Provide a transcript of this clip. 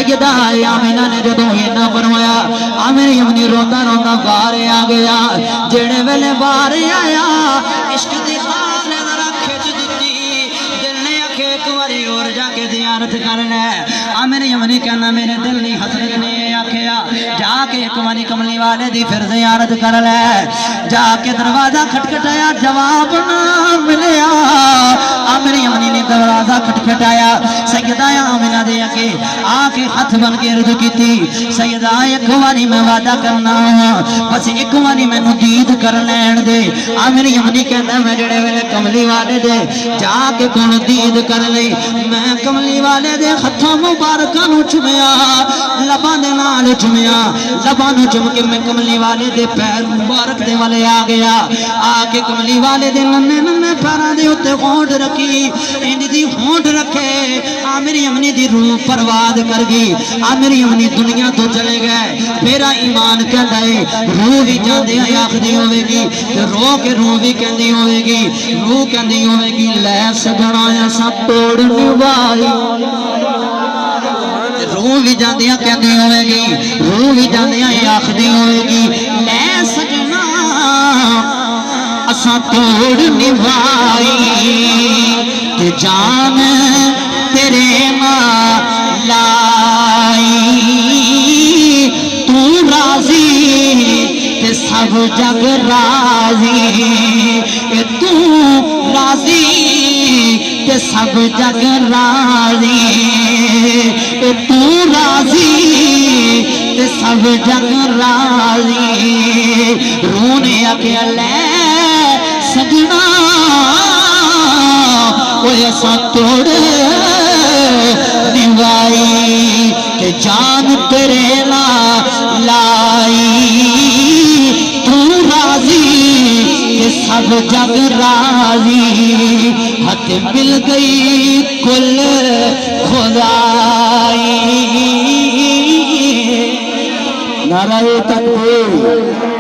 سیدہ آمینہ نے جدوں یہ نہ فرمایا عامر یمنی روتا روتا باہر آ گیا جڑے ویلے باہر آیا عشق دی خار نے ذرا کھچ دیتی دل نے آکھے ایک باری اور جا کے زیارت کر لے عامر یمنی کہنا میرے دل نہیں حسرت نے آکھیا جا کے ایک باری کملی والے دی پھر زیارت کر لے جا کے دروازہ کھٹکھٹایا جواب نہ ملیا عامر یمنی نے دروازہ کھٹکھٹایا سیدہ آمینہ دے کے آ کے ہاتھ بن کے عرض کیتی سیدہ ایک باری میں وعدہ کرنا بس ایک باری مینوں دید کر لین دے عامر یمنی کہندا میں جڑے ویلے کملی والے دے جا کے کون دید کر لئی میں کملی والے دے ہتھاں مبارکاں نوں چومیا لباں دے نال چومیا لباں نوں چوم کے میں کملی والے دے پیر مبارک دے والے آ گیا آ کے کملی والے دے ننے ننے پیراں دے اوتے ہونٹ رکھی انج دی ہونٹ رکھے عامر یمنی دی روح پرواز کر گئی عامر یمنی دنیا تو چلے گئے میرا ایمان کہندا ہے روح بھی جاندے آکھدی ہوے گی تے رو کے روح بھی کہندی ہوے گی روح کہندی ہوے گی لے سجنا اساں توڑ نوائی روح بھی جاندیاں کہندی ہوے گی روح بھی جاندیاں آکھدی ہوے گی لے سجنا اساں توڑ نوائی تے جان تیرے نال لائی تو راضی تے سب جگ راضی تو راضی تے سب جگ راضی تو راضی تے سب جگ راضی رونے آکھیا لے سجنا کوئی ایسا توڑ نوائی کہ جان تیرے نال لائی تو راضی کہ سب جگ راضی ہاتھ مل گئی کل خدائی نعرہ تکبیر